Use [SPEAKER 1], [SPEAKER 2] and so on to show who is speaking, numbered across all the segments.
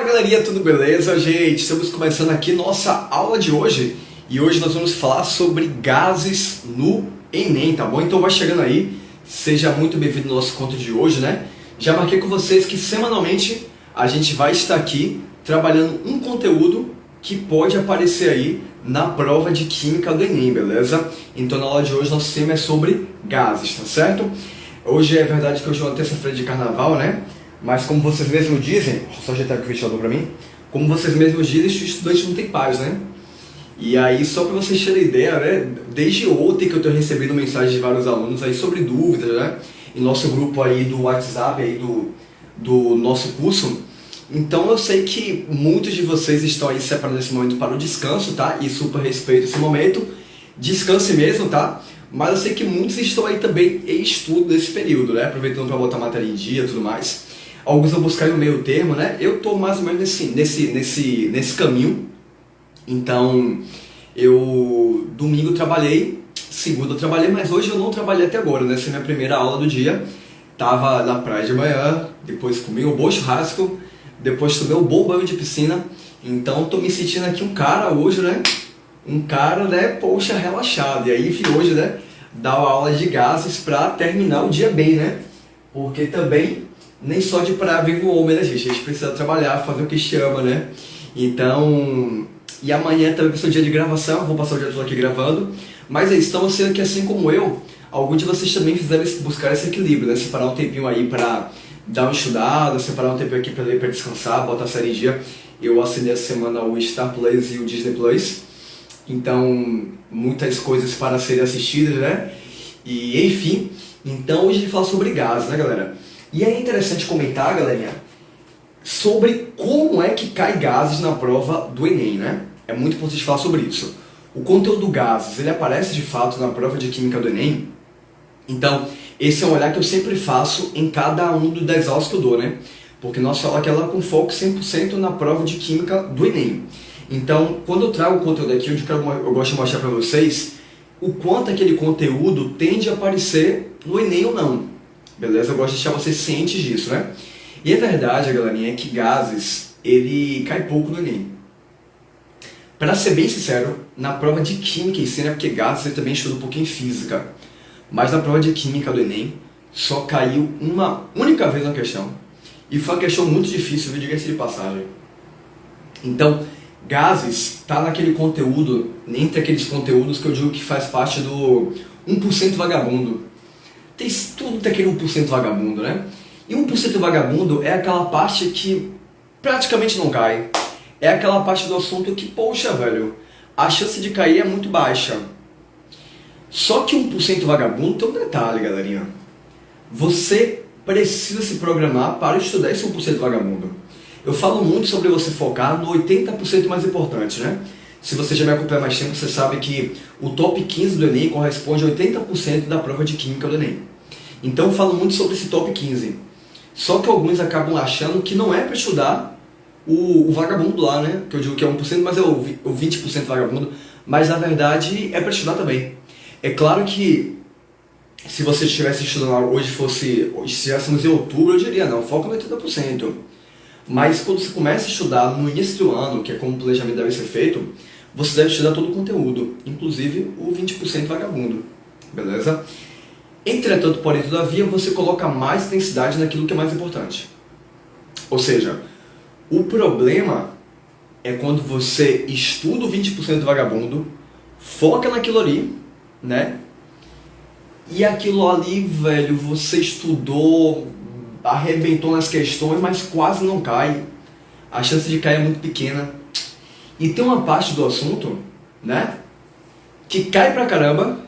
[SPEAKER 1] Galerinha, tudo beleza? Gente, estamos começando aqui nossa aula de hoje e hoje nós vamos falar sobre gases no Enem, tá bom? Então vai chegando aí, seja muito bem-vindo ao nosso conto de hoje, né? Já marquei com vocês que semanalmente a gente vai estar aqui trabalhando um conteúdo que pode aparecer aí na prova de Química do Enem, beleza? Então na aula de hoje nosso tema é sobre gases, tá certo? Hoje é verdade que hoje é uma terça-feira de carnaval, né? Mas como vocês mesmos dizem, só ajeitar aqui o ventilador pra mim, como vocês mesmos dizem, o estudante não tem paz, né? E aí, só para vocês terem ideia, né? Desde ontem que eu estou recebendo mensagens de vários alunos aí sobre dúvidas, né? Em nosso grupo aí do WhatsApp, aí do nosso curso. Então eu sei que muitos de vocês estão aí separando esse momento para o descanso, tá? E super respeito esse momento. Descanse mesmo, tá? Mas eu sei que muitos estão aí também em estudo nesse período, né? Aproveitando para botar a matéria em dia e tudo mais. Alguns vão buscar o meio termo, né? Eu estou mais ou menos nesse caminho. Então, domingo trabalhei, segunda eu trabalhei, mas hoje eu não trabalhei até agora, né? Essa é a minha primeira aula do dia. Tava na praia de manhã, depois comi um bom churrasco, depois tomei um bom banho de piscina. Então, tô me sentindo aqui um cara hoje, né? Um cara, né? Poxa, relaxado. E aí, vim hoje, né? Dar uma aula de gases para terminar o dia bem, né? Porque também nem só de praia vive o homem, né, gente? A gente precisa trabalhar, fazer o que chama, né? Então, e amanhã também vai ser o dia de gravação, vou passar o dia todo aqui gravando. Mas é isso, então sendo que assim como eu, alguns de vocês também fizeram buscar esse equilíbrio, né? Separar um tempinho aí para dar uma estudada, separar um tempinho aqui para ler, para descansar, botar a série em dia. Eu assinei essa semana o Star Plus e o Disney Plus. Então, muitas coisas para serem assistidas, né? E enfim, então hoje a gente fala sobre gás, né, galera? E é interessante comentar, galerinha, sobre como é que cai gases na prova do Enem, né? É muito importante falar sobre isso. O conteúdo gases, ele aparece de fato na prova de Química do Enem. Então, esse é um olhar que eu sempre faço em cada um das aulas que eu dou, né? Porque nossa aula aqui ela é com foco 100% na prova de Química do Enem. Então, quando eu trago o conteúdo aqui, eu gosto de mostrar para vocês o quanto aquele conteúdo tende a aparecer no Enem ou não. Beleza? Eu gosto de deixar vocês cientes disso, né? E a verdade, galerinha, é que gases, ele cai pouco no Enem. Para ser bem sincero, na prova de Química em si, né? Porque gases você também estuda um pouquinho em Física. Mas na prova de Química do Enem, só caiu uma única vez na questão. E foi uma questão muito difícil, viu? Diga-se de passagem. Então, gases está naquele conteúdo, entre aqueles conteúdos que eu digo que faz parte do 1% vagabundo. Tem tudo daquele 1% vagabundo, né? E 1% vagabundo é aquela parte que praticamente não cai. É aquela parte do assunto que, poxa, velho, a chance de cair é muito baixa. Só que 1% vagabundo tem um detalhe, galerinha. Você precisa se programar para estudar esse 1% vagabundo. Eu falo muito sobre você focar no 80% mais importante, né? Se você já me acompanha mais tempo, você sabe que o top 15 do Enem corresponde a 80% da prova de Química do Enem. Então eu falo muito sobre esse top 15. Só que alguns acabam achando que não é para estudar o vagabundo lá, né? Que eu digo que é 1%, mas é o 20% vagabundo. Mas na verdade é para estudar também. É claro que se você estivesse estudando hoje, estivéssemos em outubro, eu diria, não, foca no 80%. Mas quando você começa a estudar no início do ano, que é como o planejamento deve ser feito, você deve estudar todo o conteúdo, inclusive o 20% vagabundo, beleza? Entretanto, porém, todavia, você coloca mais intensidade naquilo que é mais importante. Ou seja, o problema é quando você estuda o 20% vagabundo, foca naquilo ali, né? E aquilo ali, velho, você estudou, arrebentou nas questões, mas quase não cai. A chance de cair é muito pequena. E tem uma parte do assunto, né, que cai pra caramba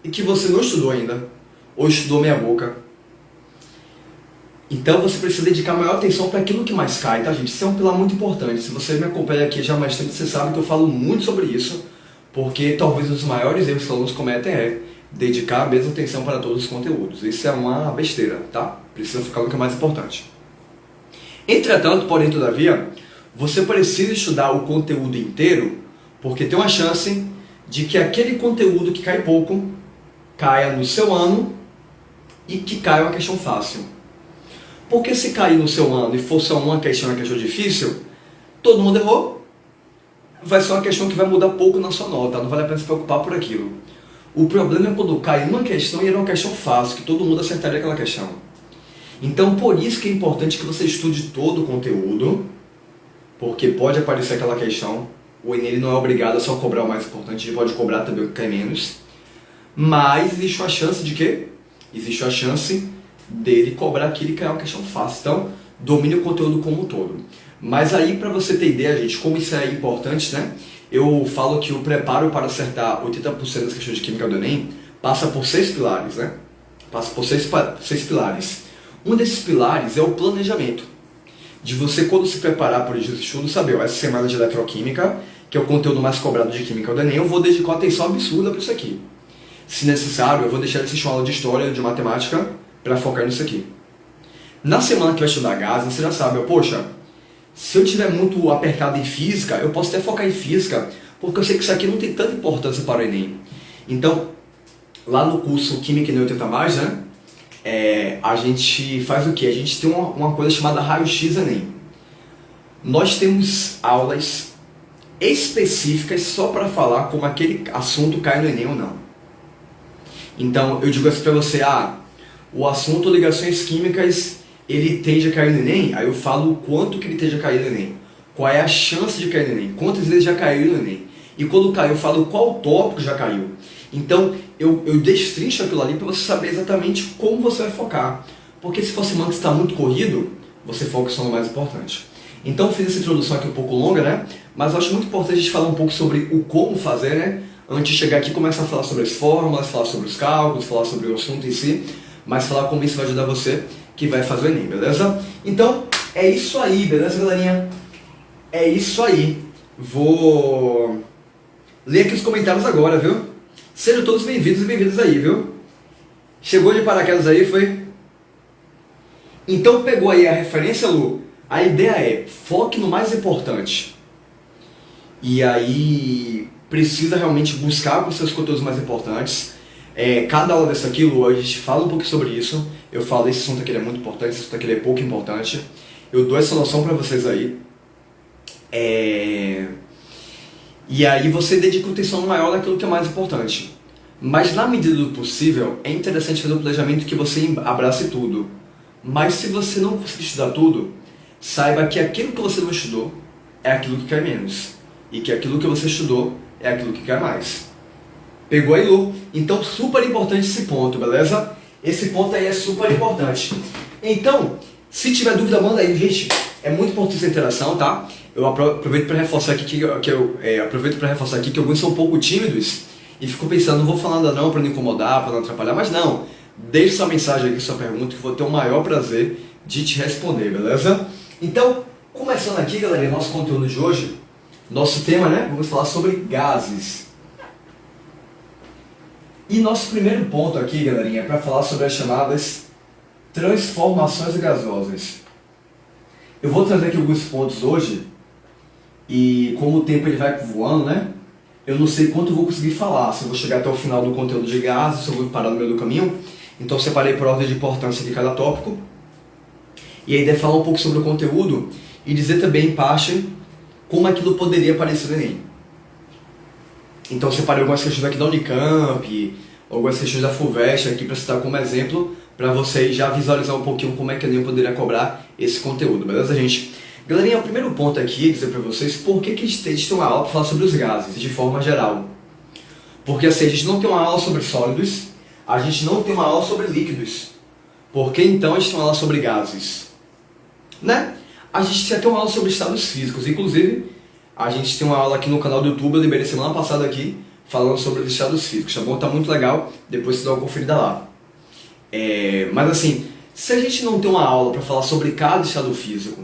[SPEAKER 1] e que você não estudou ainda, ou estudou meia boca. Então você precisa dedicar maior atenção para aquilo que mais cai, tá, gente? Isso é um pilar muito importante. Se você me acompanha aqui já há mais tempo, você sabe que eu falo muito sobre isso, porque talvez os maiores erros que os alunos cometem é dedicar a mesma atenção para todos os conteúdos. Isso é uma besteira, tá? Precisa focar no que é mais importante. Entretanto, porém, todavia, você precisa estudar o conteúdo inteiro, porque tem uma chance de que aquele conteúdo que cai pouco, caia no seu ano e que caia uma questão fácil. Porque se cair no seu ano e for só uma questão difícil, todo mundo errou, vai ser uma questão que vai mudar pouco na sua nota, não vale a pena se preocupar por aquilo. O problema é quando cai uma questão e era uma questão fácil, que todo mundo acertaria aquela questão. Então, por isso que é importante que você estude todo o conteúdo, porque pode aparecer aquela questão. O Enem ele não é obrigado a só cobrar o mais importante, ele pode cobrar também o que cai menos. Mas existe uma chance de quê? Existe uma chance dele cobrar aquilo e cair uma questão fácil. Então, domine o conteúdo como um todo. Mas aí, para você ter ideia, gente, como isso é importante, né? Eu falo que o preparo para acertar 80% das questões de química do Enem passa por 6 pilares, né? Passa por seis pilares. Um desses pilares é o planejamento. De você, quando se preparar para os dias de estudo, saber, ó, essa semana de eletroquímica, que é o conteúdo mais cobrado de química do Enem, eu vou dedicar uma atenção absurda para isso aqui. Se necessário, eu vou deixar de assistir uma aula de história, de matemática, para focar nisso aqui. Na semana que vai estudar gases, você já sabe, ó, poxa, se eu tiver muito apertado em física, eu posso até focar em física, porque eu sei que isso aqui não tem tanta importância para o Enem. Então, lá no curso Química Enem 80+, né, a gente faz o quê? A gente tem uma coisa chamada raio-x Enem. Nós temos aulas específicas só para falar como aquele assunto cai no Enem ou não. Então, eu digo assim para você, o assunto ligações químicas, ele tende a cair no Enem, aí eu falo o quanto que ele tende a cair no Enem. Qual é a chance de cair no Enem, quantas vezes já caiu no Enem. E quando caiu, eu falo qual tópico já caiu. Então, eu destrincho aquilo ali para você saber exatamente como você vai focar. Porque se for semana que está muito corrido, você foca só no mais importante. Então, eu fiz essa introdução aqui um pouco longa, né? Mas eu acho muito importante a gente falar um pouco sobre o como fazer, né? Antes de chegar aqui, começar a falar sobre as fórmulas, falar sobre os cálculos, falar sobre o assunto em si, mas falar como isso vai ajudar você que vai fazer o Enem, beleza? Então, é isso aí, beleza, galerinha? É isso aí. Vou ler aqui os comentários agora, viu? Sejam todos bem-vindos e bem-vindas aí, viu? Chegou de paraquedas aí, foi? Então pegou aí a referência, Lu? A ideia é, foque no mais importante. E aí, precisa realmente buscar os seus conteúdos mais importantes. Cada aula dessa aqui, Lu, a gente fala um pouco sobre isso. Eu falo, esse assunto aqui é muito importante, esse assunto aqui é pouco importante. Eu dou essa noção pra vocês aí. E aí você dedica atenção maior naquilo que é mais importante. Mas na medida do possível, é interessante fazer um planejamento que você abrace tudo. Mas se você não conseguir estudar tudo, saiba que aquilo que você não estudou é aquilo que cai menos. E que aquilo que você estudou é aquilo que cai mais. Pegou aí, Lu? Então, super importante esse ponto, beleza? Esse ponto aí é super importante. Então, se tiver dúvida, manda aí, gente. É muito importante essa interação, tá? Eu aproveito para reforçar aqui que alguns são um pouco tímidos e fico pensando, não vou falar nada não para não incomodar, para não atrapalhar, mas não. Deixe sua mensagem aqui, sua pergunta, que eu vou ter o maior prazer de te responder, beleza? Então, começando aqui, galera, nosso conteúdo de hoje, nosso tema, né? Vamos falar sobre gases. E nosso primeiro ponto aqui, galerinha, é para falar sobre as chamadas transformações gasosas. Eu vou trazer aqui alguns pontos hoje, e como o tempo ele vai voando, né? Eu não sei quanto eu vou conseguir falar, se eu vou chegar até o final do conteúdo de gases, se eu vou parar no meio do caminho. Então eu separei por ordem de importância de cada tópico. E aí deve falar um pouco sobre o conteúdo e dizer também em parte como aquilo poderia aparecer no Enem. Então eu separei algumas questões aqui da Unicamp, algumas questões da FUVEST aqui para citar como exemplo, para vocês já visualizar um pouquinho como é que o Enem poderia cobrar esse conteúdo, beleza, gente? Galerinha, o primeiro ponto aqui é dizer para vocês por que a gente tem uma aula para falar sobre os gases, de forma geral. Porque assim, a gente não tem uma aula sobre sólidos, a gente não tem uma aula sobre líquidos. Por que então a gente tem uma aula sobre gases? Né? A gente já tem uma aula sobre estados físicos, inclusive a gente tem uma aula aqui no canal do YouTube, eu liberei semana passada aqui, falando sobre os estados físicos, tá bom? Tá muito legal, depois você dá uma conferida lá. Mas assim, se a gente não tem uma aula para falar sobre cada estado físico,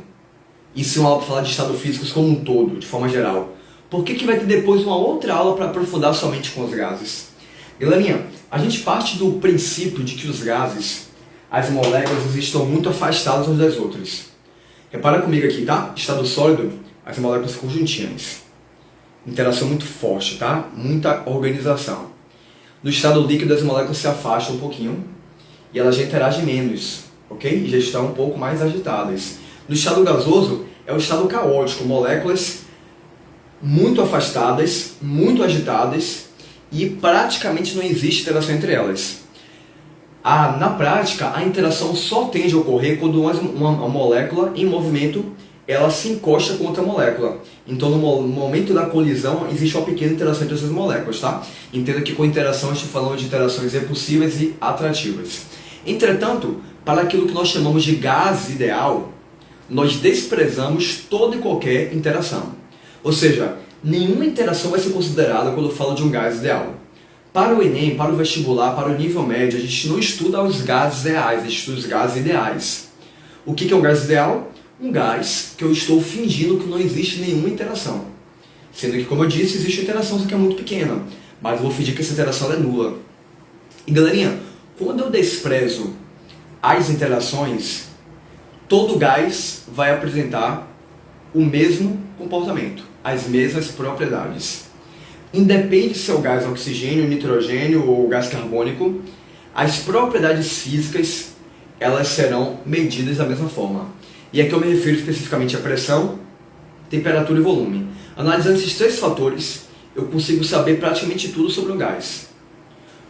[SPEAKER 1] e se uma aula para falar de estados físicos como um todo, de forma geral, por que vai ter depois uma outra aula para aprofundar somente com os gases? Galerinha, a gente parte do princípio de que os gases, as moléculas estão muito afastadas umas das outras. Repara comigo aqui, tá? Estado sólido, as moléculas ficam juntinhas. Interação muito forte, tá? Muita organização. No estado líquido, as moléculas se afastam um pouquinho e elas já interagem menos. ok? E já estão um pouco mais agitadas. No estado gasoso é o estado caótico, moléculas muito afastadas, muito agitadas e praticamente não existe interação entre elas. Na prática, a interação só tende a ocorrer quando uma molécula em movimento ela se encosta com outra molécula. Então, no momento da colisão, existe uma pequena interação entre essas moléculas, tá? Entenda que com interação, eu estou falando de interações repulsivas e atrativas. Entretanto, para aquilo que nós chamamos de gás ideal, nós desprezamos toda e qualquer interação. Ou seja, nenhuma interação vai ser considerada quando eu falo de um gás ideal. Para o Enem, para o vestibular, para o nível médio, a gente não estuda os gases reais, a gente estuda os gases ideais. O que é um gás ideal? Um gás que eu estou fingindo que não existe nenhuma interação. Sendo que, como eu disse, existe uma interação, só que é muito pequena. Mas eu vou fingir que essa interação é nula. E galerinha, quando eu desprezo as interações, todo gás vai apresentar o mesmo comportamento, as mesmas propriedades. Independe se é o gás oxigênio, nitrogênio ou gás carbônico, as propriedades físicas elas serão medidas da mesma forma. E aqui eu me refiro especificamente à pressão, temperatura e volume. Analisando esses três fatores, eu consigo saber praticamente tudo sobre um gás.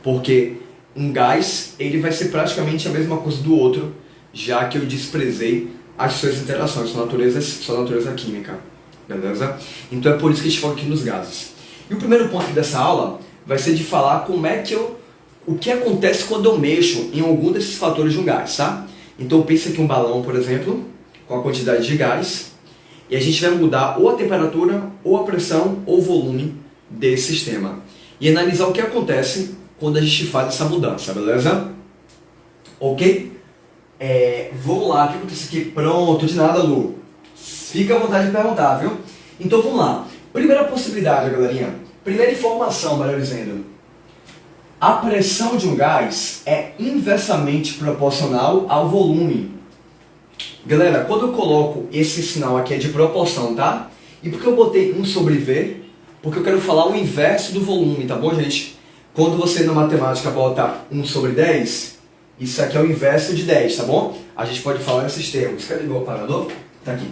[SPEAKER 1] Porque um gás ele vai ser praticamente a mesma coisa do outro, já que eu desprezei as suas interações, sua natureza química. Beleza? Então é por isso que a gente foca aqui nos gases. E o primeiro ponto dessa aula vai ser de falar o que acontece quando eu mexo em algum desses fatores de um gás, tá? Então pensa aqui um balão, por exemplo, com a quantidade de gás, e a gente vai mudar ou a temperatura, ou a pressão, ou o volume desse sistema. E analisar o que acontece quando a gente faz essa mudança, beleza? Ok? Vamos lá, o que acontece aqui? Pronto, de nada, Lu. Fica à vontade de perguntar, viu? Então vamos lá. Primeira possibilidade, galerinha. Primeira informação, melhor dizendo. A pressão de um gás é inversamente proporcional ao volume. Galera, quando eu coloco esse sinal aqui é de proporção, tá? E por que eu botei 1 sobre V? Porque eu quero falar o inverso do volume, tá bom, gente? Quando você na matemática bota 1 sobre 10, isso aqui é o inverso de 10, tá bom? A gente pode falar nesses termos. Cadê meu aparador? Tá aqui.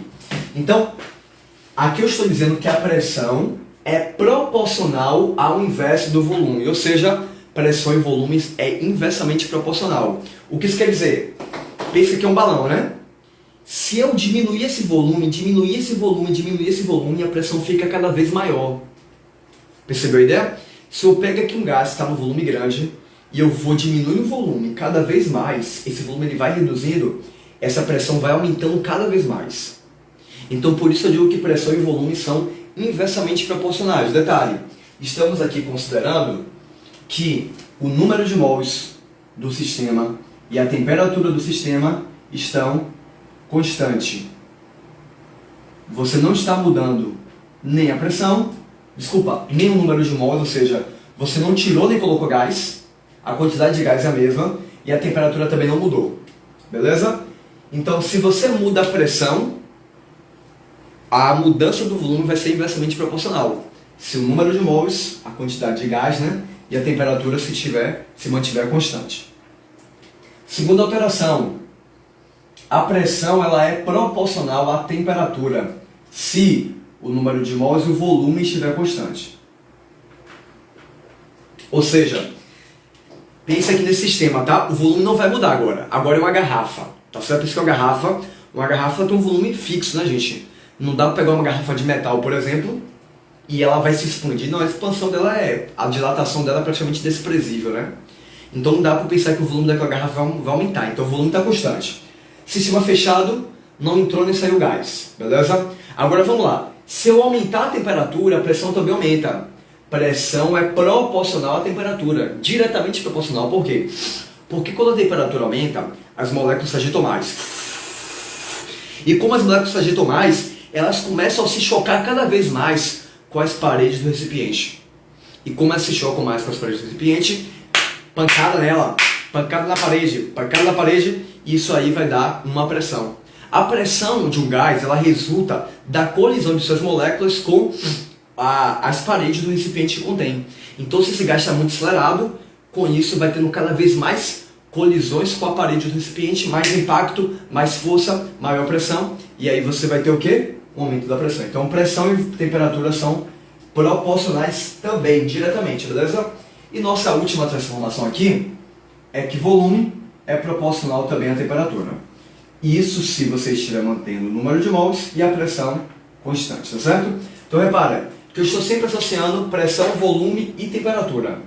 [SPEAKER 1] Então, aqui eu estou dizendo que a pressão é proporcional ao inverso do volume, ou seja, pressão e volumes é inversamente proporcional. O que isso quer dizer? Pensa que é um balão, né? Se eu diminuir esse volume, a pressão fica cada vez maior. Percebeu a ideia? Se eu pego aqui um gás que está no volume grande e eu vou diminuindo o volume cada vez mais, esse volume ele vai reduzindo, essa pressão vai aumentando cada vez mais. Então por isso eu digo que pressão e volume são inversamente proporcionais. Detalhe, estamos aqui considerando que o número de mols do sistema e a temperatura do sistema estão constantes. Você não está mudando nem a pressão, nem o número de mols, ou seja, você não tirou nem colocou gás, a quantidade de gás é a mesma e a temperatura também não mudou. Beleza? Então, se você muda a pressão, a mudança do volume vai ser inversamente proporcional. Se o número de mols, a quantidade de gás, né, e a temperatura se mantiver constante. Segunda alteração, a pressão ela é proporcional à temperatura, se o número de mols e o volume estiver constante. Ou seja, pensa aqui nesse sistema, tá? O volume não vai mudar agora. Agora é uma garrafa, tá certo? Isso que é uma garrafa tem um volume fixo, né, gente? Não dá para pegar uma garrafa de metal, por exemplo, e ela vai se expandir. Não, a expansão dela a dilatação dela é praticamente desprezível, né? Então não dá para pensar que o volume daquela garrafa vai aumentar. Então o volume está constante. Sistema fechado, não entrou nem saiu gás, beleza? Agora vamos lá. Se eu aumentar a temperatura, a pressão também aumenta. Pressão é proporcional à temperatura, diretamente proporcional. Por quê? Porque quando a temperatura aumenta, as moléculas se agitam mais. E como as moléculas se agitam mais, elas começam a se chocar cada vez mais com as paredes do recipiente. E como elas se chocam mais com as paredes do recipiente, pancada nela, pancada na parede, e isso aí vai dar uma pressão. A pressão de um gás, ela resulta da colisão de suas moléculas com as paredes do recipiente que contém. Então, se esse gás está muito acelerado, com isso vai tendo cada vez mais colisões com a parede do recipiente, mais impacto, mais força, maior pressão, e aí você vai ter o quê? Um aumento da pressão. Então pressão e temperatura são proporcionais também, diretamente, beleza? E nossa última transformação aqui é que volume é proporcional também à temperatura. Isso se você estiver mantendo o número de mols e a pressão constante, tá certo? Então repara que eu estou sempre associando pressão, volume e temperatura.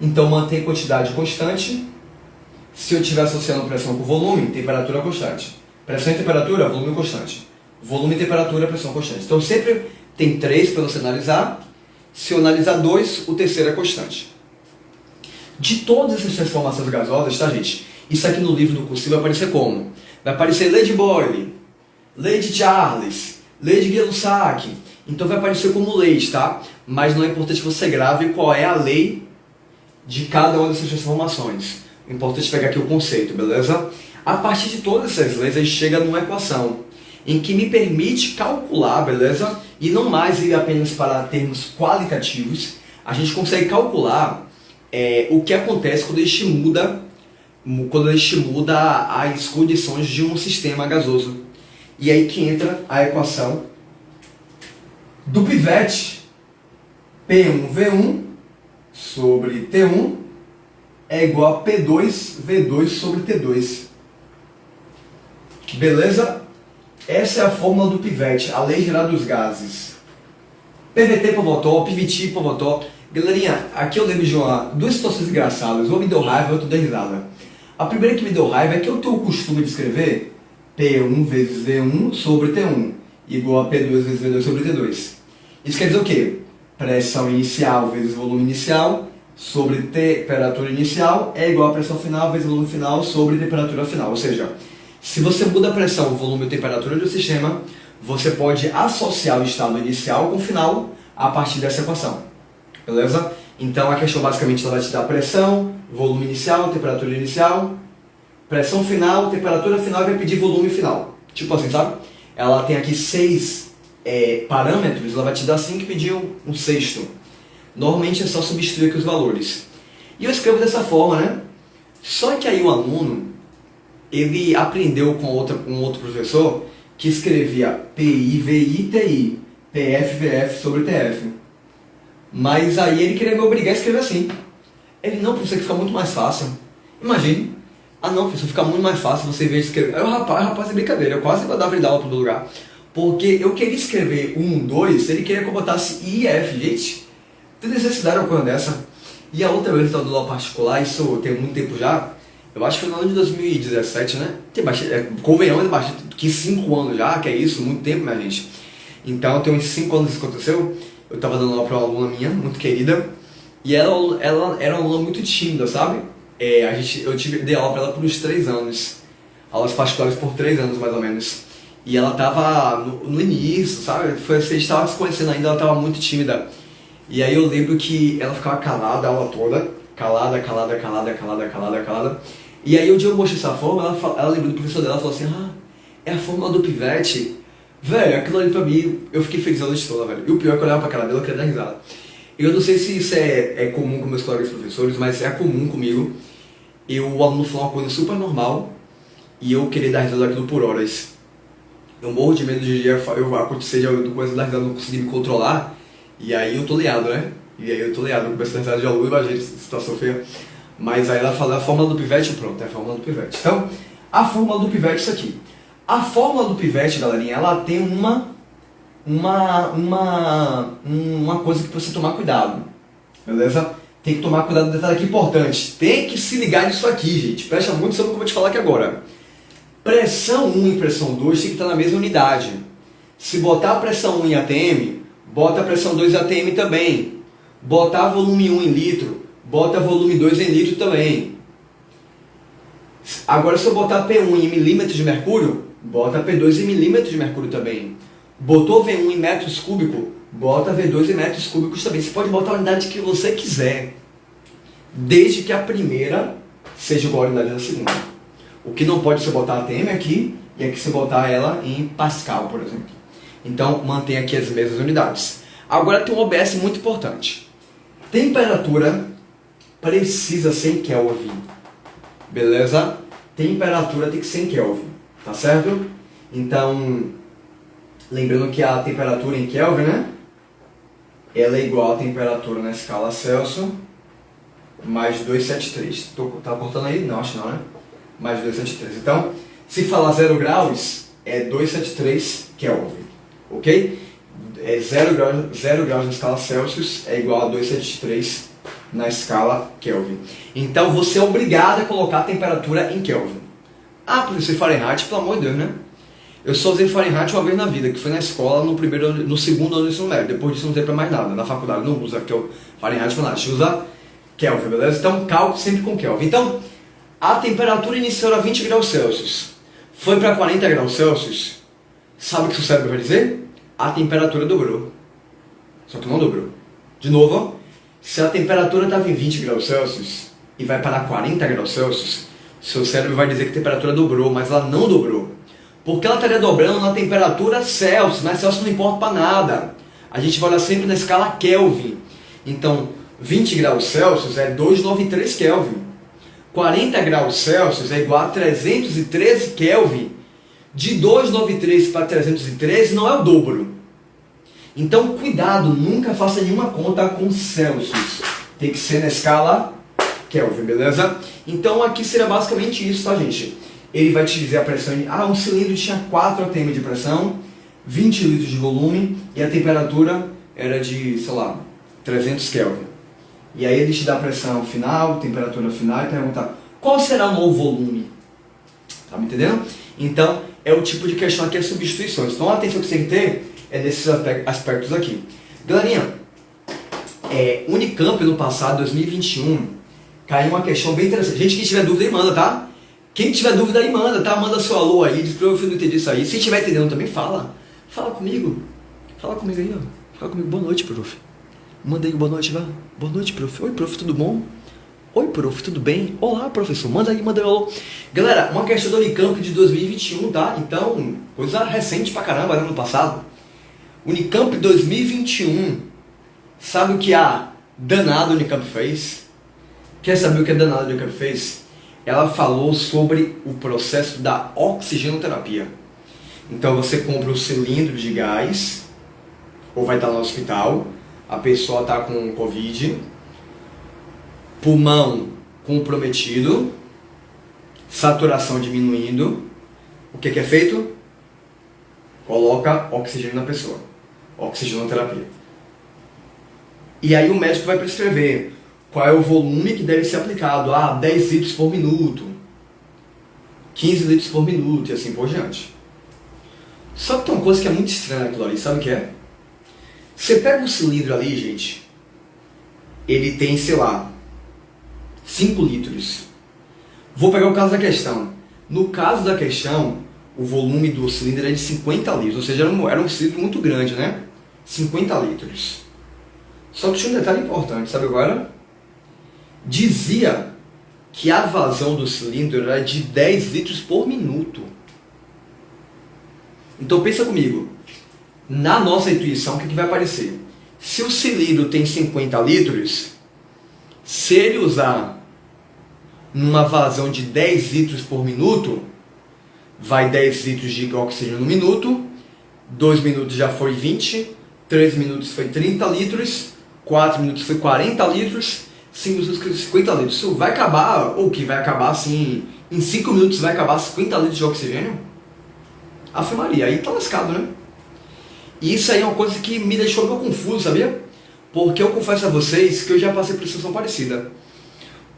[SPEAKER 1] Então mantém quantidade constante. Se eu estiver associando pressão com volume, temperatura constante. Pressão e temperatura, volume constante. Volume e temperatura, pressão constante. Então sempre tem 3 para você analisar. Se eu analisar 2, o terceiro é constante. De todas essas transformações gasosas, tá gente? Isso aqui no livro do cursivo vai aparecer como? Vai aparecer lei de Boyle, lei de Charles, lei de Gay-Lussac. Então vai aparecer como leis, tá? Mas não é importante que você grave qual é a lei de cada uma dessas transformações. É importante pegar aqui o conceito, beleza? A partir de todas essas leis, a gente chega numa equação em que me permite calcular, beleza? E não mais ir apenas para termos qualitativos, a gente consegue calcular o que acontece quando a gente muda as condições de um sistema gasoso. E aí que entra a equação do pivete P1V1 sobre T1 é igual a P2V2 sobre T2. Beleza? Essa é a fórmula do pivete, a lei geral dos gases. PVT por Votó, PVT por Votó. Galerinha, aqui eu lembro de duas situações engraçadas. Uma me deu raiva e outra deu risada. A primeira que me deu raiva é que eu tenho o costume de escrever P1 vezes V1 sobre T1 igual a P2 vezes V2 sobre T2. Isso quer dizer o quê? Pressão inicial vezes volume inicial sobre temperatura inicial é igual a pressão final vezes volume final sobre temperatura final. Ou seja, se você muda a pressão, volume e temperatura do sistema, você pode associar o estado inicial com o final a partir dessa equação. Beleza? Então a questão basicamente ela vai te dar pressão, volume inicial, temperatura inicial, pressão final, temperatura final e vai pedir volume final. Tipo assim, sabe? Ela tem aqui 6 parâmetros, ela vai te dar 5 e pedir um sexto. Normalmente é só substituir aqui os valores. E eu escrevo dessa forma, né? Só que aí o aluno, ele aprendeu com outro professor que escrevia PI, VI, TI, PF, VF sobre TF. Mas aí ele queria me obrigar a escrever assim. Ele, não, professor, que fica muito mais fácil. Imagine. Ah não, professor, fica muito mais fácil você ver escrever. Aí o rapaz, é brincadeira, eu quase mandava ele dar aula para outro lugar. Porque eu queria escrever 1, 2, ele queria que eu botasse I e F, gente. Tem necessidade de uma coisa dessa. E a outra vez que eu estava dando aula particular, isso tem muito tempo já, eu acho que foi no ano de 2017, né? Convenhamos, é bastante, que 5 anos já, que é isso, muito tempo, minha gente. Então tem uns 5 anos que isso aconteceu. Eu estava dando aula para uma aluna minha, muito querida, e ela era uma aluna muito tímida, sabe? Eu dei aula para ela por uns 3 anos, aulas particulares por 3 anos mais ou menos. E ela estava no início, sabe? A gente estava se conhecendo ainda, ela estava muito tímida. E aí eu lembro que ela ficava calada a aula toda, calada. E aí um dia eu mostrei essa fórmula, ela lembrou do professor dela, ela falou assim, é a fórmula do pivete. Velho, aquilo ali pra mim, eu fiquei feliz a noite toda, velho. E o pior é que eu olhava pra cara dela, eu queria dar risada. Eu não sei se isso é comum com meus colegas professores, mas é comum comigo. O aluno falar uma coisa super normal e eu querer dar risada daquilo por horas. Eu morro de medo de acontecer de eu começar a dar risada, não conseguir me controlar. E aí eu tô leado, né? Eu começo a dar risada de aluno, imagina essa situação feia. Mas aí ela fala a fórmula do pivete, pronto, é a fórmula do pivete. Então, a fórmula do pivete é isso aqui. A fórmula do pivete, galerinha, ela tem uma coisa que precisa tomar cuidado, beleza? Tem que tomar cuidado, um detalhe aqui importante. Tem que se ligar nisso aqui, gente. Presta muito atenção no que eu vou te falar aqui agora. Pressão 1 e pressão 2 tem que estar na mesma unidade. Se botar a pressão 1 em ATM, bota a pressão 2 em ATM também. Botar volume 1 em litro, bota volume 2 em litro também. Agora se eu botar P1 em milímetros de mercúrio, bota P2 em milímetros de mercúrio também. Botou V1 em metros cúbicos, bota V2 em metros cúbicos também. Você pode botar a unidade que você quiser, desde que a primeira seja igual à unidade da segunda. O que não pode ser botar a ATM aqui, e aqui você botar ela em Pascal, por exemplo. Então mantém aqui as mesmas unidades. Agora tem um OBS muito importante. Temperatura precisa ser em Kelvin. beleza? Temperatura tem que ser em Kelvin, tá certo? Então, lembrando que a temperatura em Kelvin, né? Ela é igual à temperatura na escala Celsius mais 273. Tá cortando aí? Não, acho não, né? Mais 273. Então, se falar 0 graus, é 273 Kelvin, ok? 0 graus na escala Celsius é igual a 273 na escala Kelvin. Então, você é obrigado a colocar a temperatura em Kelvin. Ah, professor, Fahrenheit, pelo amor de Deus, né? Eu só usei Fahrenheit uma vez na vida, que foi na escola, no segundo ano do ensino médio. Depois disso não usei pra mais nada. Na faculdade não usa Fahrenheit pra nada. A gente usa Kelvin, beleza? Então, cálculo sempre com Kelvin. Então, a temperatura inicial era 20 graus Celsius. Foi para 40 graus Celsius. Sabe o que o seu cérebro vai dizer? A temperatura dobrou. Só que não dobrou. De novo, ó. Se a temperatura estava em 20 graus Celsius e vai para 40 graus Celsius, seu cérebro vai dizer que a temperatura dobrou, mas ela não dobrou. Porque ela estaria dobrando na temperatura Celsius, mas Celsius não importa para nada. A gente vai olhar sempre na escala Kelvin. Então, 20 graus Celsius é 293 Kelvin. 40 graus Celsius é igual a 313 Kelvin. De 293 para 313 não é o dobro. Então, cuidado, nunca faça nenhuma conta com Celsius. Tem que ser na escala Kelvin, beleza? Então, aqui seria basicamente isso, tá, gente? Ele vai te dizer a pressão. Um cilindro tinha 4 atm de pressão, 20 litros de volume e a temperatura era de, sei lá, 300 Kelvin. E aí ele te dá a pressão final, temperatura final e pergunta qual será o novo volume. Tá me entendendo? Então, é o tipo de questão aqui, as substituições. Então, a atenção que você tem que ter é nesses aspectos aqui. Galerinha, Unicamp no passado, 2021, caiu uma questão bem interessante. Gente, quem tiver dúvida aí, manda, tá? Quem tiver dúvida aí, manda, tá? Manda seu alô aí, diz pra eu não entendi isso aí. Se tiver entendendo também, fala. Fala comigo. Fala comigo aí, ó. Fala comigo. Boa noite, prof. Manda aí boa noite lá. Boa noite, prof. Oi, prof, tudo bom? Oi, prof, tudo bem? Olá, professor. Manda aí, manda aí, alô. Galera, uma questão do Unicamp de 2021, tá? Então, coisa recente pra caramba, ano passado. Unicamp 2021. Sabe o que a danada Unicamp fez? Quer saber o que a danada Unicamp fez? Ela falou sobre o processo da oxigenoterapia. Então você compra um cilindro de gás, ou vai estar no hospital, a pessoa está com Covid, pulmão comprometido, saturação diminuindo, o que é feito? Coloca oxigênio na pessoa, oxigenoterapia. E aí o médico vai prescrever qual é o volume que deve ser aplicado. 10 litros por minuto, 15 litros por minuto e assim por diante. Só que tem uma coisa que é muito estranha naquilo ali, sabe o que é? Você pega um cilindro ali, gente, ele tem, sei lá, 5 litros. Vou pegar o caso da questão. No caso da questão, o volume do cilindro era de 50 litros, ou seja, era um cilindro muito grande, né? 50 litros. Só que tinha um detalhe importante, sabe agora? Dizia que a vazão do cilindro era de 10 litros por minuto. Então pensa comigo, na nossa intuição, o que vai aparecer? Se o cilindro tem 50 litros, se ele usar numa vazão de 10 litros por minuto, vai 10 litros de oxigênio no minuto, 2 minutos já foi 20, 3 minutos foi 30 litros, 4 minutos foi 40 litros, 5 minutos foi 50 litros. Isso vai acabar, ou que vai acabar assim, em 5 minutos vai acabar 50 litros de oxigênio? Ave Maria, aí tá lascado, né? E isso aí é uma coisa que me deixou meio confuso, sabia? Porque eu confesso a vocês que eu já passei por situação parecida.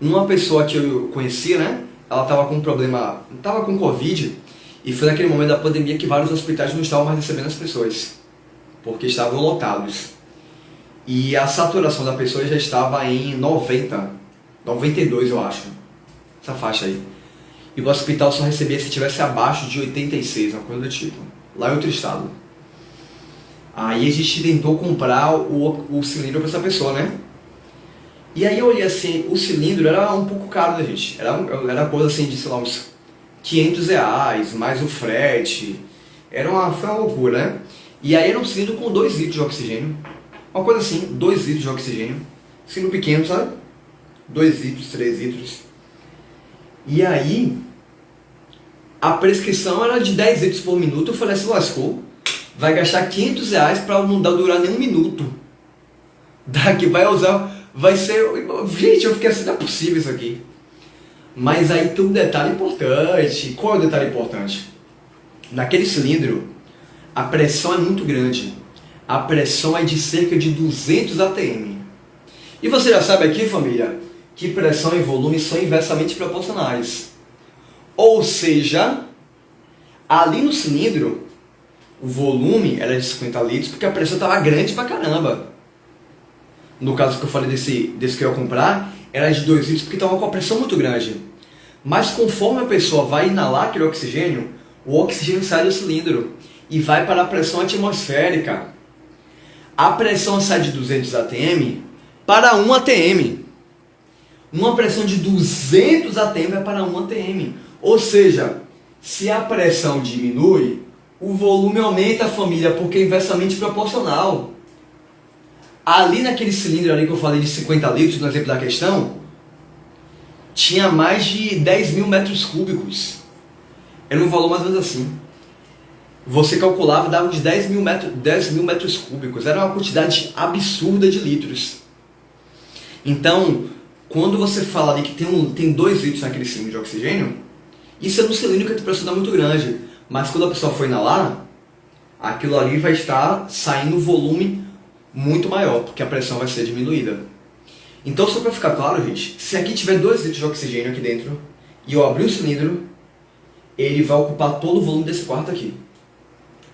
[SPEAKER 1] Uma pessoa que eu conhecia, né? Ela tava com um problema, tava com Covid, e foi naquele momento da pandemia que vários hospitais não estavam mais recebendo as pessoas, porque estavam lotados. E a saturação da pessoa já estava em 90, 92 eu acho, essa faixa aí. E o hospital só recebia se estivesse abaixo de 86, uma coisa do tipo, lá em outro estado. Aí a gente tentou comprar o cilindro para essa pessoa, né? E aí eu olhei assim, o cilindro era um pouco caro, né, gente? Era coisa assim de, sei lá, uns R$500, mais o frete. Foi uma loucura, né? E aí era um cilindro com 2 litros de oxigênio. Uma coisa assim, 2 litros de oxigênio. Cilindro pequeno, sabe? 2 litros, 3 litros. E aí, a prescrição era de 10 litros por minuto. Eu falei, se lascou, vai gastar R$ 500 para não durar nem um minuto. Daqui vai usar, vai ser... Gente, eu fiquei assim, não é possível isso aqui. Mas aí tem um detalhe importante. Qual é o detalhe importante? Naquele cilindro, a pressão é muito grande. A pressão é de cerca de 200 atm. E você já sabe aqui, família, que pressão e volume são inversamente proporcionais. Ou seja, ali no cilindro, o volume era de 50 litros porque a pressão estava grande pra caramba. No caso que eu falei desse que eu ia comprar, era de 2 litros porque estava com a pressão muito grande. Mas conforme a pessoa vai inalar aquele oxigênio, o oxigênio sai do cilindro e vai para a pressão atmosférica. A pressão sai de 200 atm para 1 atm. Uma pressão de 200 atm vai para 1 atm. Ou seja, se a pressão diminui, o volume aumenta, família, porque é inversamente proporcional. Ali naquele cilindro ali que eu falei de 50 litros, no exemplo da questão, tinha mais de 10 mil metros cúbicos. Era um valor mais ou menos assim. Você calculava, dava uns 10 mil metros cúbicos. Era uma quantidade absurda de litros. Então, quando você fala ali que tem 2 litros naquele cilindro de oxigênio, isso é no cilindro que a pressão está muito grande. Mas quando a pessoa for inalar, aquilo ali vai estar saindo um volume muito maior, porque a pressão vai ser diminuída. Então, só para ficar claro, gente, se aqui tiver 2 litros de oxigênio aqui dentro, e eu abrir o cilindro, ele vai ocupar todo o volume desse quarto aqui.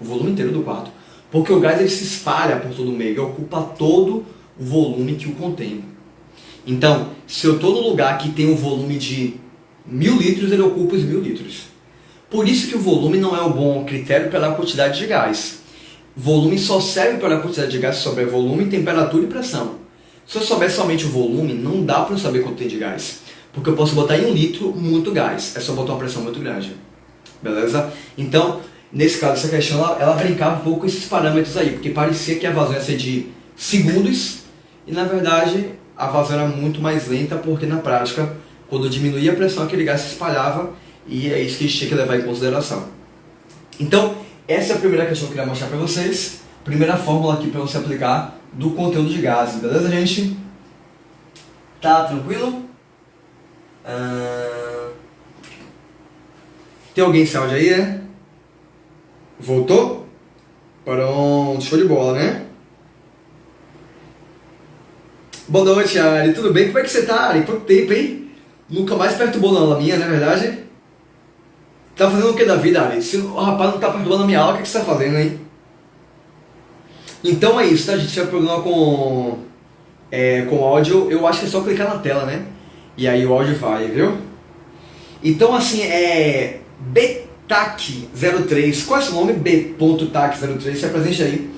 [SPEAKER 1] O volume inteiro do quarto. Porque o gás ele se espalha por todo o meio, ele ocupa todo o volume que o contém. Então, se eu estou no lugar que tem um volume de 1000 litros, ele ocupa os 1000 litros. Por isso que o volume não é um bom critério pela quantidade de gás. Volume só serve pela quantidade de gás se souber volume, temperatura e pressão. Se eu souber somente o volume, não dá para eu saber quanto tem de gás. Porque eu posso botar em 1 litro muito gás. É só botar uma pressão muito grande. Beleza? Então, nesse caso, essa questão, ela brincava um pouco com esses parâmetros aí. Porque parecia que a vazão ia ser de segundos. E, na verdade, a vazão era muito mais lenta. Porque, na prática, quando eu diminuía a pressão, aquele gás se espalhava. E é isso que a gente tinha que levar em consideração. Então, essa é a primeira questão que eu queria mostrar para vocês. Primeira fórmula aqui para você aplicar do conteúdo de gases. Beleza, gente? Tá tranquilo? Tem alguém sem áudio aí, né? Voltou? Pronto, show de bola, né? Boa noite, Ari. Tudo bem? Como é que você tá, Ari? Quanto tempo, hein? Nunca mais perturbou na aula minha, não é verdade? Tá fazendo o que da vida, Ari? Se o rapaz não tá perturbando a minha aula, o que você tá fazendo, hein? Então é isso, tá? A gente vai programa com áudio. Eu acho que é só clicar na tela, né? E aí o áudio vai, viu? Então, assim, BTAC03. Qual é o seu nome? B.TAC03. Se apresente aí.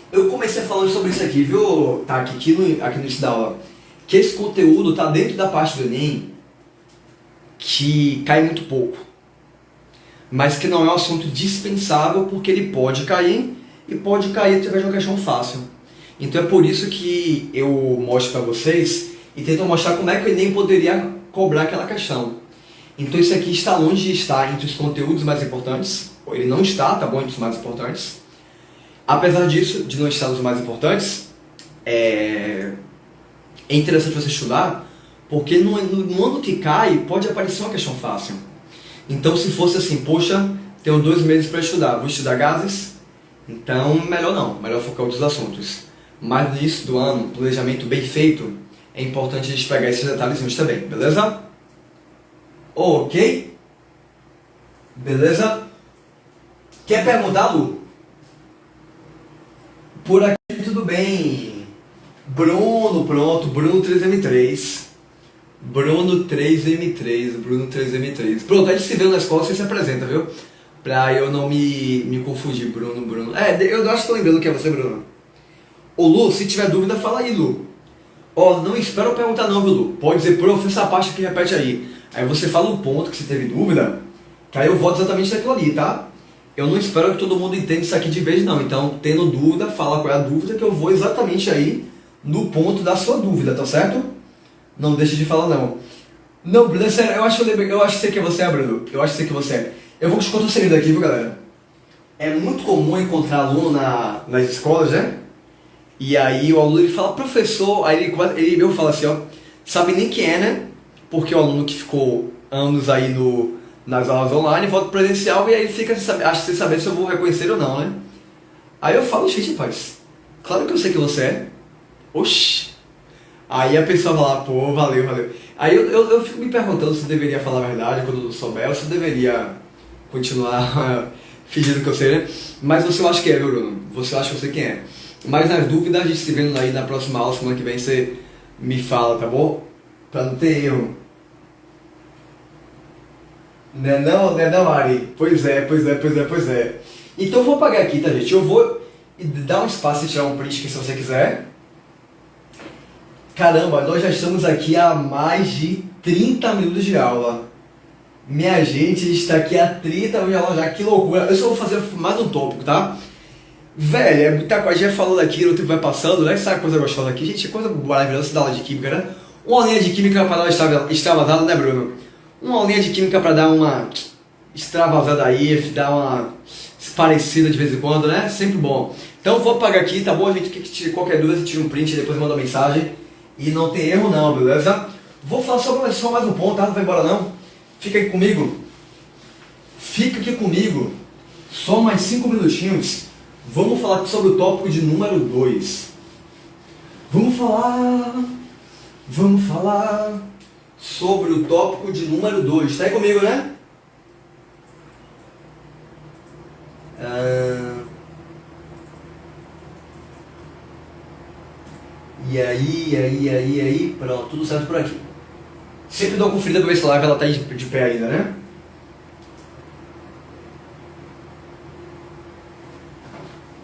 [SPEAKER 1] Eu comecei falando sobre isso aqui, viu, TAC? Aqui no início da aula. Que esse conteúdo tá dentro da parte do Enem que cai muito pouco. Mas que não é um assunto dispensável, porque ele pode cair, e pode cair através de uma questão fácil. Então é por isso que eu mostro para vocês e tento mostrar como é que o Enem poderia cobrar aquela questão. Então isso aqui está longe de estar entre os conteúdos mais importantes, ou ele não está, tá bom, entre os mais importantes. Apesar disso, de não estar nos mais importantes, é interessante você estudar, porque no ano que cai pode aparecer uma questão fácil. Então, se fosse assim, poxa, tenho 2 meses para estudar, vou estudar gases, então melhor não, melhor focar em outros assuntos. Mas no início do ano, planejamento bem feito, é importante a gente pegar esses detalhes também, beleza? Ok? Beleza? Quer perguntar, Lu? Por aqui tudo bem. Bruno, pronto, Bruno 3M3. Bruno 3M3. Pronto, a gente se vê na escola, você se apresenta, viu? Pra eu não me confundir, Bruno. Eu acho que tô lembrando que é você, Bruno. Ô Lu, se tiver dúvida, fala aí, Lu. Não espera eu perguntar não, viu, Lu? Pode dizer, prof, essa parte que repete aí. Aí você fala um ponto que você teve dúvida, que aí eu volto exatamente naquilo ali, tá? Eu não espero que todo mundo entenda isso aqui de vez, não. Então, tendo dúvida, fala qual é a dúvida, que eu vou exatamente aí no ponto da sua dúvida, tá certo? Não deixe de falar não. Não, Bruno, é sério, eu acho que sei que você é, Bruno. Eu acho que sei que você é. Eu vou te contar um segredo aqui, viu, galera? É muito comum encontrar aluno nas escolas, né? E aí o aluno ele fala, professor, aí ele mesmo fala assim, ó, sabe nem quem é, né? Porque o aluno que ficou anos aí nas aulas online volta pro presencial e aí ele fica sem saber se eu vou reconhecer ou não, né? Aí eu falo, gente, rapaz, claro que eu sei que você é. Oxi. Aí a pessoa fala, pô, valeu, valeu. Aí eu fico me perguntando se eu deveria falar a verdade quando eu souber ou se eu deveria continuar fingindo que eu sei, né? Mas você eu acha que é, viu, Bruno? Você acha que eu sei quem é. Mas nas dúvidas, a gente se vendo aí na próxima aula, semana que vem, você me fala, tá bom? Pra não ter erro. Né não, Ari? Pois é, pois é, pois é, pois é. Então eu vou apagar aqui, tá, gente? Eu vou dar um espaço e tirar um print aqui se você quiser. Caramba, nós já estamos aqui há mais de 30 minutos de aula. Minha gente, a gente está aqui há 30 minutos de aula já, que loucura. Eu só vou fazer mais um tópico, tá? Velho, é muita coisa, a gente vai falando aqui, o tempo vai passando, né? Sabe coisa gostosa aqui? Gente, coisa maravilhosa da aula de química, né? Uma aulinha de química para dar uma extravasada, né, Bruno? Uma aulinha de química para dar uma extravasada aí, dar uma parecida de vez em quando, né? Sempre bom. Então vou apagar aqui, tá bom? A gente qualquer dúvida, você tira um print e depois manda uma mensagem. E não tem erro não, beleza? Vou falar só mais um ponto, tá? Não vai embora não. Fica aqui comigo. Fica aqui comigo. Só mais 5 minutinhos. Vamos falar sobre o tópico de número 2. Vamos falar sobre o tópico de número 2. Tá aí comigo, né? E aí, pronto, tudo certo por aqui. Sempre dou uma conferida pra ver se a live ela tá de pé ainda, né?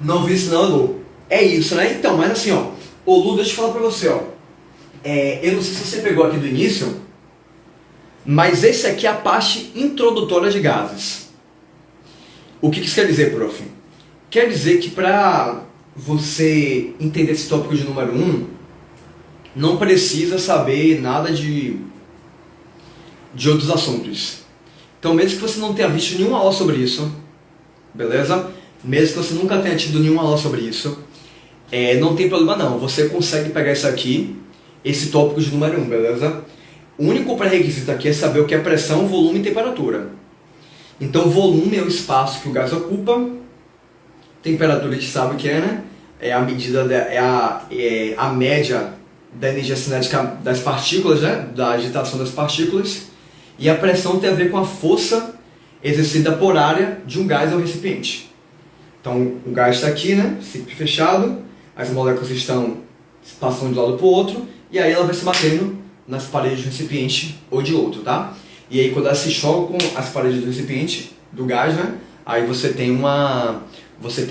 [SPEAKER 1] Não vi isso não, Lu. É isso, né? Então, mas assim, ó. Ô Lu, deixa eu falar pra você, ó. Eu não sei se você pegou aqui do início, mas esse aqui é a parte introdutória de gases. O que isso quer dizer, prof? Quer dizer que pra você entender esse tópico de número 1, não precisa saber nada de outros assuntos. Então, mesmo que você não tenha visto nenhuma aula sobre isso, beleza? Mesmo que você nunca tenha tido nenhuma aula sobre isso, não tem problema não. Você consegue pegar isso aqui, esse tópico de número 1, beleza? O único pré-requisito aqui é saber o que é pressão, volume e temperatura. Então, volume é o espaço que o gás ocupa, temperatura a gente sabe o que é, né? É a medida, a média da energia cinética das partículas, né? Da agitação das partículas. E a pressão tem a ver com a força exercida por área de um gás ao recipiente. Então, o gás está aqui, né? Sempre fechado, as moléculas estão passando de um lado para o outro, e aí ela vai se batendo nas paredes do recipiente ou de outro, tá? E aí, quando ela se choca com as paredes do recipiente, do gás, né? Aí você tem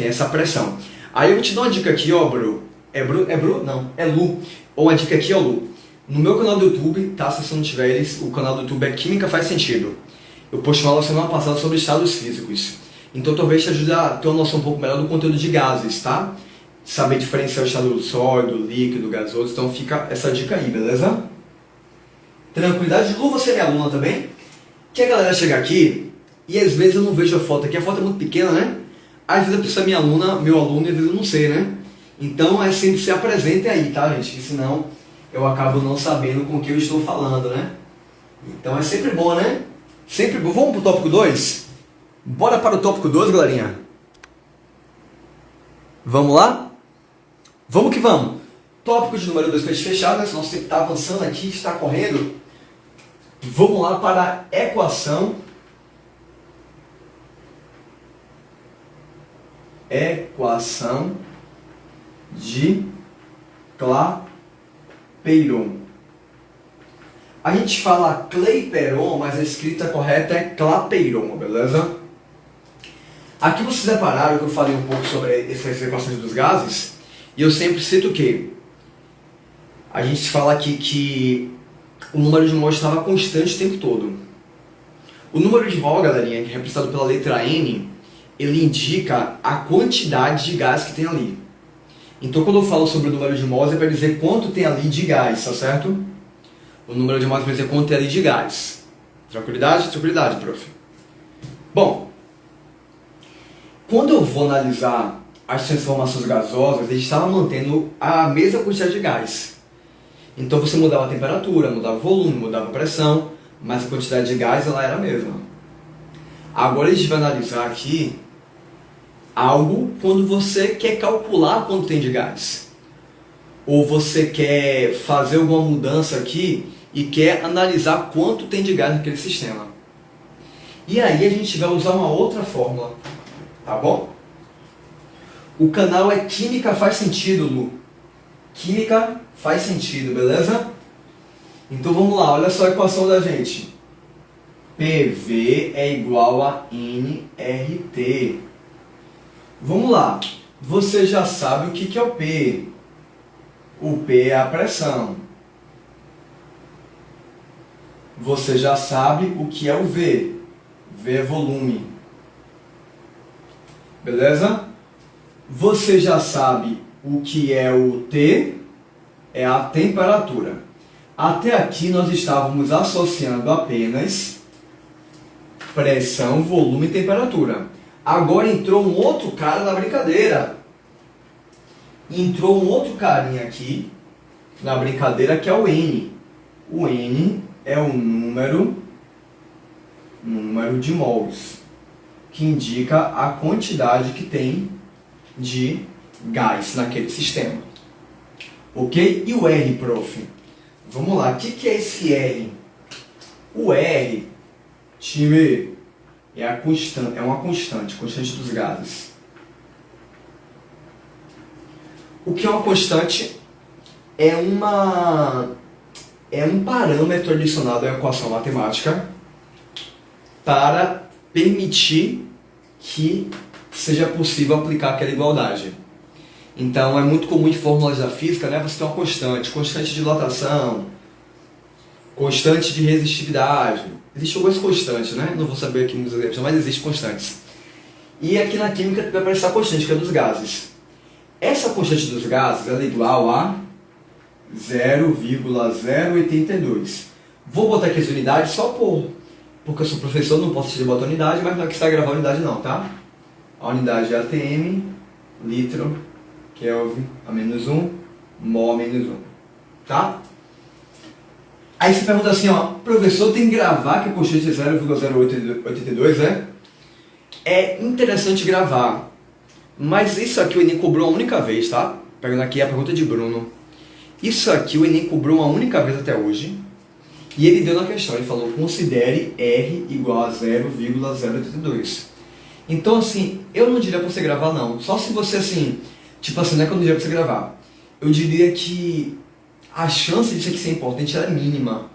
[SPEAKER 1] essa pressão. Aí eu vou te dar uma dica aqui, ó, Bru. É Bru? Não, é Lu. Ou uma dica aqui, ó, Lu. No meu canal do YouTube, tá? Se você não tiver eles, o canal do YouTube é Química Faz Sentido. Eu postei uma aula semana passada sobre estados físicos. Então talvez te ajude a ter uma noção um pouco melhor do conteúdo de gases, tá? Saber diferenciar o estado sólido, líquido, gasoso. Então fica essa dica aí, beleza? Tranquilidade. Lu, você é minha aluna também? Que a galera chega aqui e às vezes eu não vejo a foto aqui. A foto é muito pequena, né? Às vezes a pessoa é minha aluna, meu aluno, e às vezes eu não sei, né? Então é sempre se apresente aí, tá, gente? Porque senão eu acabo não sabendo com o que eu estou falando, né? Então é sempre bom, né? Sempre bom. Vamos pro tópico 2? Bora para o tópico 2, galerinha? Vamos lá? Vamos que vamos. Tópico de número 2 para fechado, né? Se nosso tempo está avançando aqui, está correndo. Vamos lá para a equação. Equação de Clapeyron. A gente fala Clapeyron, mas a escrita correta é Clapeyron, beleza? Aqui vocês repararam que eu falei um pouco sobre essas equações dos gases, e eu sempre cito que a gente fala aqui que o número de mol estava constante o tempo todo. O número de mol, galerinha, que é representado pela letra N, ele indica a quantidade de gás que tem ali. Então quando eu falo sobre o número de mols é para dizer quanto tem ali de gás, tá certo? O número de mols vai dizer quanto tem ali de gás. Tranquilidade? Tranquilidade, prof. Bom, quando eu vou analisar as transformações gasosas, a gente estava mantendo a mesma quantidade de gás. Então você mudava a temperatura, mudava o volume, mudava a pressão, mas a quantidade de gás ela era a mesma. Agora a gente vai analisar aqui algo quando você quer calcular quanto tem de gás. Ou você quer fazer alguma mudança aqui e quer analisar quanto tem de gás naquele sistema. E aí a gente vai usar uma outra fórmula, tá bom? O canal é Química Faz Sentido, Lu. Química faz sentido, beleza? Então vamos lá, olha só a equação da gente. PV é igual a nRT. Vamos lá, você já sabe o que é o P. O P é a pressão. Você já sabe o que é o V. V é volume. Beleza? Você já sabe o que é o T, é a temperatura. Até aqui nós estávamos associando apenas pressão, volume e temperatura. Agora entrou um outro cara na brincadeira. Entrou um outro carinha aqui na brincadeira que é o N. O N é o número de mols, que indica a quantidade que tem de gás naquele sistema. Ok? E o R, prof? Vamos lá, o que é esse R? O R, time, é uma constante dos gases. O que é uma constante? É um parâmetro adicionado à equação matemática para permitir que seja possível aplicar aquela igualdade. Então é muito comum em fórmulas da física, né, você ter uma constante de dilatação, constante de resistividade. Existem algumas constantes, né? Não vou saber aqui nos exemplos, mas existem constantes. E aqui na química vai aparecer a constante, que é dos gases. Essa constante dos gases ela é igual a 0,082. Vou botar aqui as unidades só porque eu sou professor, não posso te botar unidade, mas não é que você vai gravar a unidade não, tá? A unidade é ATM, litro, Kelvin, a menos 1, mol a menos 1, tá? Aí você pergunta assim, ó, professor, tem que gravar que a constante é 0,082, né? É interessante gravar, mas isso aqui o Enem cobrou uma única vez, tá? Pegando aqui a pergunta de Bruno. Isso aqui o Enem cobrou uma única vez até hoje, e ele deu na questão, ele falou, considere R igual a 0,082. Então, assim, eu não diria pra você gravar, não. Só se você, assim, tipo assim, não é que eu não diria pra você gravar. Eu diria que a chance disso aqui ser importante é mínima.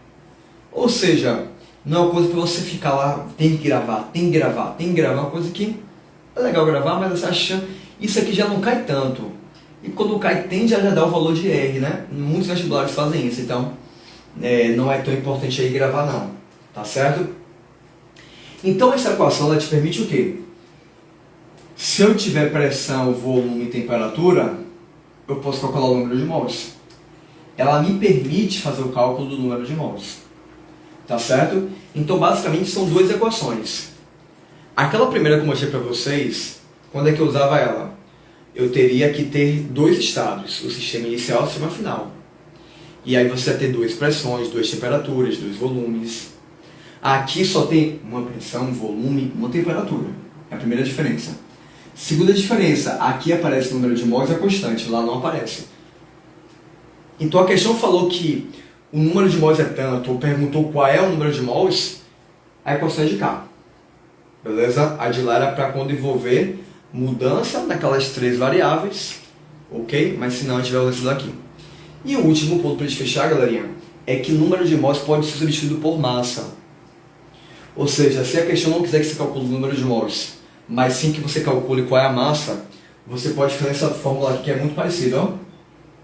[SPEAKER 1] Ou seja, não é uma coisa pra você ficar lá, tem que gravar. É uma coisa que é legal gravar, mas você acha, isso aqui já não cai tanto. E quando cai, tende a já dar o valor de R, né? Muitos vestibulares fazem isso, então não é tão importante aí gravar, não. Tá certo? Então, essa equação, ela te permite o quê? Se eu tiver pressão, volume e temperatura, eu posso calcular o número de mols. Ela me permite fazer o cálculo do número de mols. Tá certo? Então, basicamente, são duas equações. Aquela primeira que eu mostrei para vocês, quando é que eu usava ela? Eu teria que ter dois estados, o sistema inicial e o sistema final. E aí você vai ter duas pressões, duas temperaturas, dois volumes. Aqui só tem uma pressão, um volume, uma temperatura. É a primeira diferença. Segunda diferença, aqui aparece o número de mols e a constante, lá não aparece. Então a questão falou que o número de mols é tanto, ou perguntou qual é o número de mols, a equação é de cá. Beleza? A de lá era para quando envolver mudança naquelas três variáveis, ok? Mas se não, a gente vai usar isso daqui. E o último ponto para a gente fechar, galerinha, é que o número de mols pode ser substituído por massa. Ou seja, se a questão não quiser que você calcule o número de mols, mas sim que você calcule qual é a massa, você pode fazer essa fórmula aqui que é muito parecida, ó.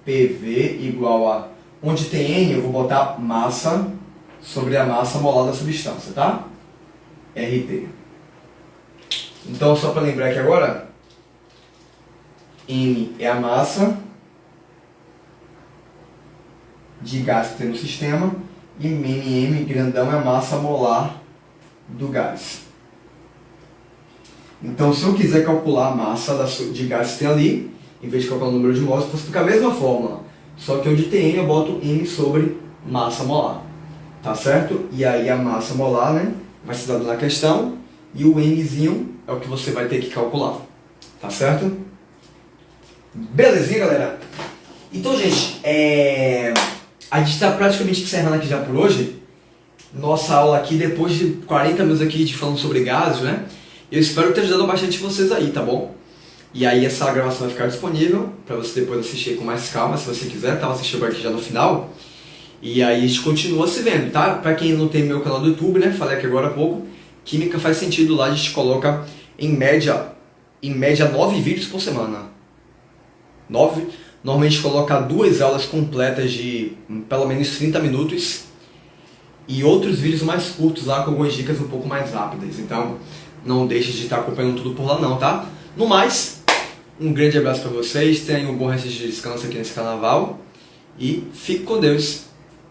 [SPEAKER 1] PV igual a, onde tem N, eu vou botar massa sobre a massa molar da substância, tá? RT. Então, só para lembrar aqui agora, M é a massa de gás que tem no sistema E MMM grandão é a massa molar do gás. Então, se eu quiser calcular a massa de gás que tem ali, em vez de calcular o número de mols, eu posso aplicar a mesma fórmula. Só que onde tem N, eu boto M sobre massa molar. Tá certo? E aí a massa molar, né, vai ser dado na questão, e o Mzinho é o que você vai ter que calcular. Tá certo? Belezinha, galera? Então, gente, a gente está praticamente encerrando aqui já por hoje. Nossa aula aqui, depois de 40 minutos aqui de falando sobre gases, né? Eu espero ter ajudado bastante vocês aí, tá bom? E aí essa gravação vai ficar disponível para você depois assistir com mais calma, se você quiser, tá? Você chegou aqui já no final. E aí a gente continua se vendo, tá? Para quem não tem meu canal do YouTube, né? Falei aqui agora há pouco, Química Faz Sentido, lá a gente coloca em média 9 vídeos por semana. 9. Normalmente a gente coloca 2 aulas completas de pelo menos 30 minutos e outros vídeos mais curtos lá com algumas dicas um pouco mais rápidas. Então não deixe de estar acompanhando tudo por lá não, tá? No mais, um grande abraço para vocês, tenham um bom resto de descanso aqui nesse carnaval e fique com Deus.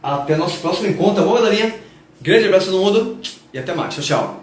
[SPEAKER 1] Até nosso próximo encontro, tá bom, galerinha? Grande abraço a todo mundo e até mais. Tchau, tchau.